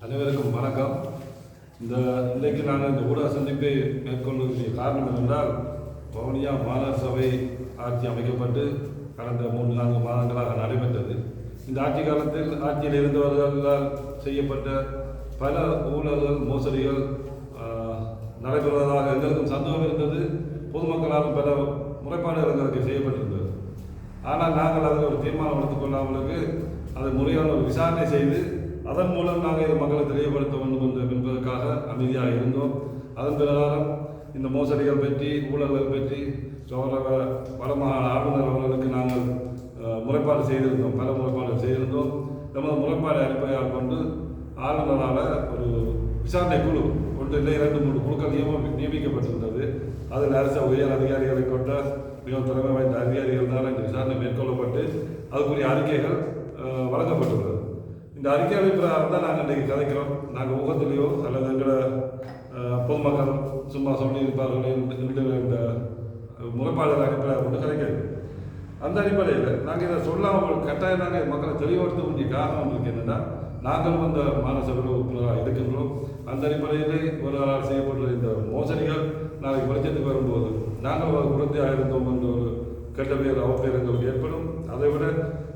அனைவருக்கும் வணக்கம். இன்றைக்கு நாங்கள் இந்த ஊடக சந்திப்பை மேற்கொள்வதற்கு காரணம் என்னென்றால், வவுனியா மாநகர சபை ஆட்சி அமைக்கப்பட்டு கடந்த 3-4 மாதங்களாக நடைபெற்றது. இந்த ஆட்சி காலத்தில் ஆட்சியில் இருந்தவர்களால் செய்யப்பட்ட பல ஊழல்கள், மோசடிகள் நடைபெறுவதாக எங்களுக்கும் சந்தேகம் இருந்தது. பொதுமக்களால் பல முறைப்பாடுகள் எங்களுக்கு செய்யப்பட்டிருந்தது. ஆனால் நாங்கள் அதில் ஒரு தீர்மானம் எடுத்துக்கொள்ளாமலுக்கு அதை முறையான ஒரு விசாரணை செய்து அதன் மூலம் நாங்கள் இதை மக்களை தெளிவுபடுத்த வேண்டும் என்பதற்காக அமைதியாக இருந்தோம். அதன் பிரகாரம் இந்த மோசடிகள் பற்றி, ஊழல்கள் பற்றி கௌரவ வடமாகாண ஆளுநர் அவர்களுக்கு நாங்கள் முறைப்பாடு செய்திருந்தோம். பல முறைப்பாடுகள் செய்திருந்தோம். நமது முறைப்பாடு அடிப்படையாக கொண்டு ஆளுநரால் ஒரு விசாரணை குழு 1 இல்லை 2-3 குழுக்கள் நியமிக்கப்பட்டிருந்தது. அதில் அரசு உயர் அதிகாரிகளை கொண்ட மிகவும் திறமை வாய்ந்த அதிகாரிகள் தான் இந்த விசாரணை மேற்கொள்ளப்பட்டு அதுக்குரிய அறிக்கைகள் வழங்கப்பட்டுள்ளது. இந்த அறிக்கைகளை பிரகாரம் தான் நாங்கள் இன்றைக்கு கதைக்கிறோம். நாங்கள் ஊகத்திலேயோ அல்லது எங்களை பொதுமக்கள் சும்மா சொல்லியிருப்பார்கள் இந்த முறைப்பாடுகள் அடிப்படையாக கொண்டு கதைக்கிறது. அந்த அடிப்படையில் நாங்கள் இதை சொல்லாமல் கட்டாயம் நாங்கள் மக்களை தெளிவுபடுத்த வேண்டிய காரணம் இருக்கு என்னென்னா, நாங்களும் அந்த மாநகர உறுப்பினராக இருக்கின்றோம். அந்த அடிப்படையிலே ஒரு நாள் செய்யப்பட்ட இந்த மோசடிகள் நாளைக்கு வெளிச்சத்துக்கு வரும்போது நாங்கள் உறுதியாக இருந்தோம் என்ற ஒரு கெட்ட பேர் அவப்பேரங்களுக்கு ஏற்படும். அதை விட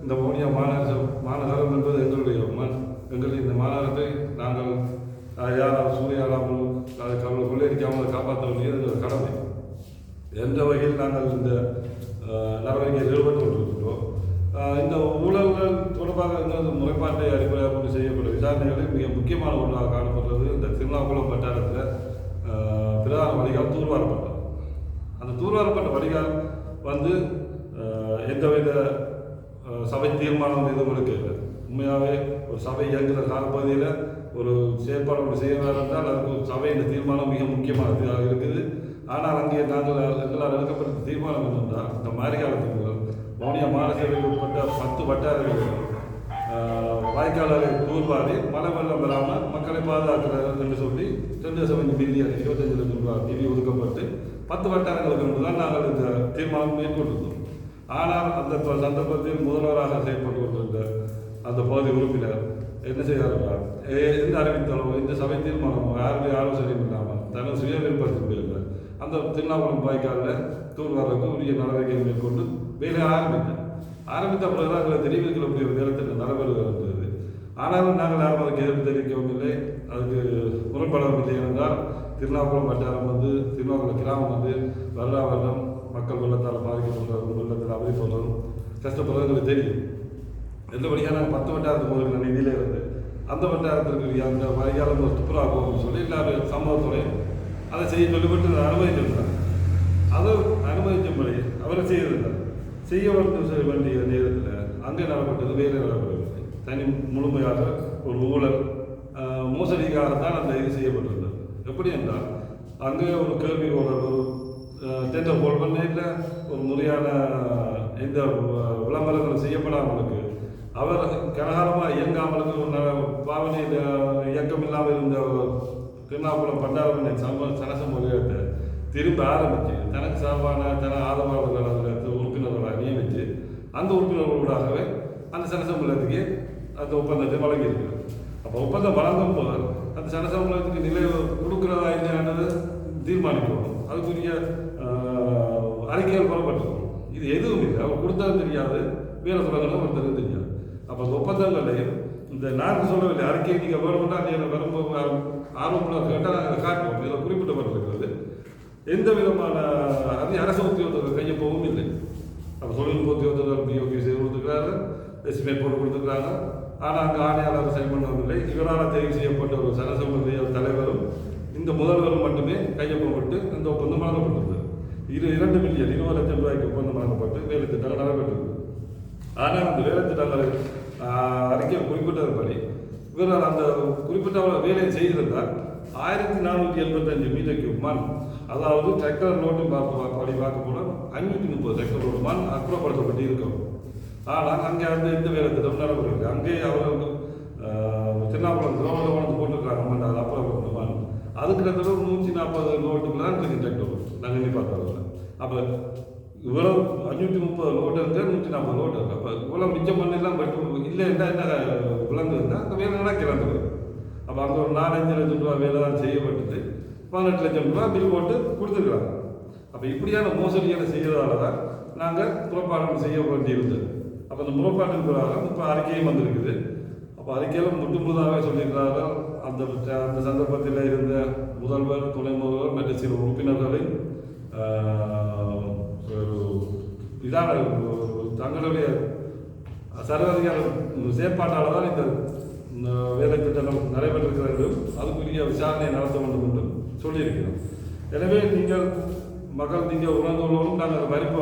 இந்த வவுனியா மாநகரம் என்பது எங்களுடைய எங்களுடைய இந்த மாநகரத்தை நாங்கள் யாரால் சூறையாடாமல் அதை கொள்ளையடிக்காமல் காப்பாற்ற வேண்டியது கடமை என்ற வகையில் நாங்கள் இந்த நடவடிக்கையில் ஈடுபட்டு கொண்டிருக்கின்றோம். இந்த ஊழல்கள் தொடர்பாக எங்களது முறைப்பாட்டை அடிப்படையாக கொண்டு செய்யப்பட்ட விசாரணைகளில் மிக முக்கியமான ஒன்றாக காணப்படுறது இந்த திருநாவுக்குளம் வட்டாரத்தில் பிரதான வடிகால் தூர்வாரப்பட்டது. அந்த தூர்வாரப்பட்ட வடிகால் எந்தவித சபை தீர்மானம் எதுவும் எடுக்கவில்லை. உண்மையாகவே ஒரு சபை இயங்குகிற காலப்பகுதியில் ஒரு செயற்பாடு செய்யறாரு என்றால் அதுக்கு சபையின் தீர்மானம் மிக முக்கியமானதாக இருக்குது. ஆனால் அங்கே எங்களால் எடுக்கப்பட்ட தீர்மானம் என்னென்றால், இந்த மாதிரி காலத்துக்கு வவுனியா மாநகரில் உட்பட்ட 10 வட்டாரங்கள் வாய்க்கால்களை தூர்வாரி மழை வெள்ளம் வராமல் மக்களை பாதுகாக்கிறார்கள் என்று சொல்லி 2.5 மில்லியன் 25 லட்சம் ரூபாய் நிதி ஒதுக்கப்பட்டு 10 வட்டாரங்களுக்கு என்று தான் நாங்கள் இந்த தீர்மானம் மேற்கொண்டிருந்தோம். ஆனால் அந்த சந்தர்ப்பத்தில் முதல்வராக செயல்பட்டு கொண்டிருந்த அந்த பகுதி உறுப்பினர் என்ன செய்கிறார்கள், எந்த அறிவித்தாலோ இந்த சபை தீர்மானமோ யாருடைய ஆலோசனையும் இல்லாமல் தனது சுய விருப்பத்தின் பேரில் அந்த திருநாவுக்குளம் வாய்க்காலில் தூர்வாரத்துக்கு உரிய நடவடிக்கைகள் மேற்கொண்டு வேலை ஆரம்பித்த பிறகுதான் அதில் தெரிவிக்கக்கூடிய வேலைத்திட்டம் நடைபெறுகிறது. ஆனாலும் நாங்கள் யாரும் அதுக்கு எதிர்ப்பு தெரிவிக்கவும் இல்லை, அதுக்கு முறைப்படவும் இல்லை. என்றால் திருநாவுக்குளம் வட்டாரம் திருநாவுக்குளம் கிராமம் வருடம் மக்கள் வெள்ளத்தால் பாதிக்கப்படுறதும் வெள்ளத்தில் அவதிப்படுறதும் கஷ்டப்படுறதுங்களுக்கு தெரியும். எந்தபடியாக நாங்கள் 10 வட்டாரத்துக்கு முதல்ல நிதியிலே இருந்து அந்த வட்டாரத்திற்கு அந்த வரிகாலம் துப்புராக்குவோம்னு சொல்லி எல்லாரும் சம்பவத்துறையும் அதை செய்ய சொல்லிவிட்டு அனுமதிச்சிருந்தார். அதை அனுமதிக்கும்படி அவரை செய்ய வேண்டிய நேரத்தில் அங்கே நடப்பட்டது வேலை நடப்படவில்லை. தனி முழுமையாக ஒரு ஊழல் மோசடிக்காகத்தான் அந்த இது செய்யப்பட்டிருந்தது. எப்படி என்றால், அங்கே ஒரு கேள்வி ஒரு டெண்டர் போல் பண்ண ஒரு முறையான எந்த விளம்பரங்கள் செய்யப்படாமலுக்கு அவர் கனகாலமாக இயங்காமலுக்கு ஒரு பாவனை இயக்கம் இல்லாமல் இருந்த திருநாவுக்குளம் பண்டாரமனை சனசம் முறையத்தை திரும்ப ஆரம்பித்து தனக்கு சார்பான ஆதரவாளர்கள் அதில் உறுப்பினர்களாக நியமித்து அந்த உறுப்பினர்களாகவே அந்த சனசம்பளத்துக்கு அந்த ஒப்பந்தத்தை வழங்கியிருக்கிறது. அப்போ ஒப்பந்தம் வழங்கும் போது அந்த சனசம்பளத்துக்கு நிலை கொடுக்கிறதா இல்லையானது தீர்மானிக்கணும். அதுக்குரிய அறிக்கைகள் பெறப்பட்டிருக்கணும். இது எதுவும் இல்லை. அவர் கொடுத்ததும் தெரியாது, வேலை தொடங்கணும் ஒருத்தருக்கு தெரியாது. அப்போ அந்த ஒப்பந்தங்களையும் இந்த நான்கு சொல்லவில்லை, அறிக்கையை நீங்கள் வேணும்னா நீங்கள் வரும்போது ஆர்வம் கேட்டால் நாங்கள் காட்டுவோம். இதில் குறிப்பிடப்பட்டிருக்கிறது. எந்த விதமான அரசு உத்தியோகத்தர்கள் கையொப்பவும் இல்லை. அப்போ தொழில்நுட்ப உத்தியோகத்தர்கள் பிஓகே செய்து கொடுத்துருக்கிறாங்க, எஸ்டிமேட் போட்டு கொடுத்துருக்குறாங்க. ஆனால் அங்கே ஆணையாளர் சைன் பண்ணவில்லை. இவரால் தெரிவு செய்யப்பட்ட ஒரு சனசம்பள தலைவரும் இந்த முதல்வரும் மட்டுமே கையொப்பப்பட்டு இந்த ஒப்பந்தம் வழங்கப்பட்டிருந்தது. 2 மில்லியன் 20 லட்சம் ரூபாய்க்கு ஒப்பந்தம் வழங்கப்பட்டு வேலை திட்டங்கள் நடைபெற்றது. ஆனால் அந்த வேலை திட்டங்களை அறிக்கை குறிப்பிட்டதுபடி இவரால் அந்த குறிப்பிட்ட வேலையை செய்திருந்தால் 1485 மீட்டர் கியூப் மண், அதாவது டிராக்டர் லோடு படி பார்க்க போல 530 டிராக்டர் லோடு மண் அப்புறப்படுத்தப்பட்டு இருக்கும். ஆனால் அங்கே இந்த வேலை திட்டம் நடைபெறுகிறது. அங்கே அவர்களுக்கு திருநாவுக்குளம் கிராமத்தில் கொண்டு போட்டுருக்காங்க மண், அது அப்புறப்படுத்த மண். அதுக்கு கிட்டத்தட்ட 140 லோட்டுக்கு தான் இருக்கு டிராக்டர் நாங்கள் எண்ணி பார்த்தோம். அப்போ இவ்வளோ 530 லோடு இருக்கு, 140 லோடு இருக்கு. அப்போ இவ்வளோ மிச்சம் பண்ணெல்லாம் பட்டு இல்லை என்ன விளங்குதுன்னா அந்த வேலைலாம் கிளம்புது. அப்போ அங்கே ஒரு 4-5 லட்சம் ரூபா வேலை தான் செய்யப்பட்டது, 18 லட்சம் ரூபா பில் போட்டு கொடுத்துருக்குறாங்க. அப்போ இப்படியான மோசடிகளை செய்கிறதால தான் நாங்கள் புறப்பாடு செய்ய வேண்டியிருந்தது. அப்போ அந்த முறைப்பாட்டின் பிரகாரம் இப்போ அறிக்கையும் வந்திருக்குது. அப்போ அறிக்கையில் முற்றுமுழுதாகவே சொல்லியிருக்கிறார்கள், அந்த அந்த சந்தர்ப்பத்தில் இருந்த முதல்வர், துணை முதல்வர் மற்றும் சில உறுப்பினர்களின் இதான தங்களுடைய சர்வதிகார செயற்பாட்டால் தான் இந்த வேலை திட்டங்கள் நடைபெற்றிருக்கிறது, அதுக்குரிய விசாரணையை நடத்த வேண்டும் என்று சொல்லியிருக்கிறோம். எனவே நீங்கள் மக்கள் நீங்கள் உணர்ந்தவர்களும் நாங்கள் வரிப்பு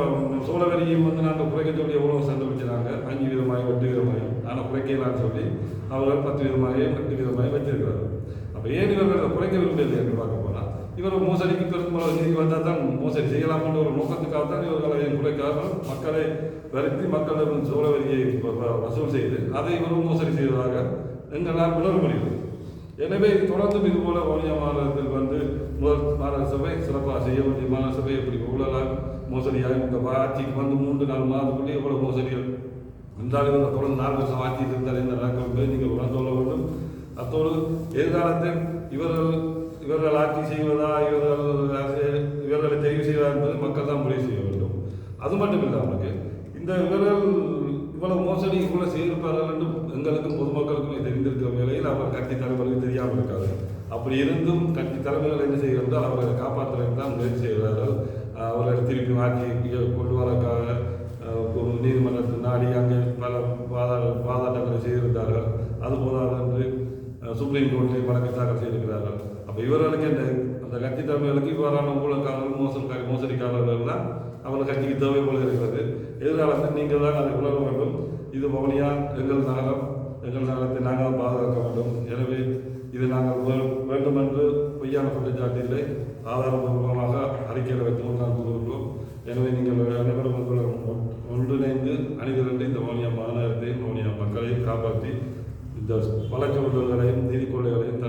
சோழ வரியும் நாங்கள் குறைக்க சொல்லி எவ்வளோ சண்டை வச்சுருக்காங்க, 5 வீதமாகி 8 வீதமாகி, ஆனால் குறைக்கலான்னு சொல்லி அவர்கள் 10 வீதமாகி 8 வீதமாகி வச்சிருக்கிறார்கள். அப்போ ஏன் இவர்கள் குறைக்க விரும்பவில்லை என்று பார்க்க போனால், இவர் மோசடிக்கு பெரும்பாலும் நிதி வந்தால் தான் மோசடி செய்யலாம் என்ற ஒரு நோக்கத்துக்காக தான் இவர்களை குறைக்காமல் மக்களை வருத்தி மக்களிடம் சோழ வரியை வசூல் செய்து அதை இவரும் மோசடி செய்வதாக எங்களால் உணர முடிகிறது. எனவே தொடர்ந்து இதுபோல வவுனியா மாநகரத்தில் முதல் மாநகர சபை சிறப்பாக செய்ய வேண்டிய மாநகர சபை எப்படி ஊழலாக மோசடியாக இந்த ஆட்சிக்கு 3-4 மாதத்துக்குள்ளே எவ்வளவு மோசடிகள் இருந்தாலும் இவங்க தொடர்ந்து 4 வருஷம் ஆட்சியில் இருந்தால் என்ன நடக்கும் நீங்கள் உணர்ந்து கொள்ள வேண்டும். அத்தோடு எதிர்காலத்தில் இவர்கள் ஆட்சி செய்வதா, இவர்களை தெரிவு செய்வதா என்பது மக்கள் தான் முடிவு செய்ய வேண்டும். அது மட்டும் இல்லாமல் இந்த இவ்வளவு மோசடி இவ்வளவு செய்திருப்பார்கள் என்றும் எங்களுக்கும் பொதுமக்களுக்கும் தெரிந்திருக்கிற வேளையில் அவர் கட்சி தலைவர்களுக்கு தெரியாமல் இருக்காது. அப்படி இருந்தும் கட்சி தலைவர்கள் என்ன செய்கிறார்கள், அவர்களை காப்பாற்றுவதற்கு தான் முயற்சி செய்கிறார்கள். அவர்களை திருப்பி மாற்றி கொண்டு வரக்காக நீதிமன்றத்தில் நாடி அங்கே பல வாதாட்டங்களை செய்திருந்தார்கள். அதுபோதாது என்று சுப்ரீம் கோர்ட்டில் வழக்கு தாக்கல் செய்திருக்கிறார்கள். அப்போ இவர்களுக்கு அந்த கட்சி தலைவர்களுக்கு இவ்வாறான ஊழல்காரர்கள் மோசடிக்காரர்கள் தான் அவர்கள் கட்சிக்கு தேவை போல இருக்கிறது. எதிர்காலத்தில் நீங்கள் தான் அதை உணர வேண்டும். இது வவுனியா எங்கள் நகரத்தை நாங்கள் பாதுகாக்க வேண்டும். எனவே இது நாங்கள் வேண்டும் என்று பொய்யான குற்றச்சாட்டில்லை, ஆதாரபூர்வமாக அறிக்கையில் வைத்து நாங்கள் கூறுகிறோம். எனவே நீங்கள் அனைவரும் ஒன்றிணைந்து அணிதிரண்டு இந்த வவுனியா மாநகரத்தையும் வவுனியா மக்களையும் காப்பாற்றி இந்த பழக்க நிதி கொள்ளைகளையும்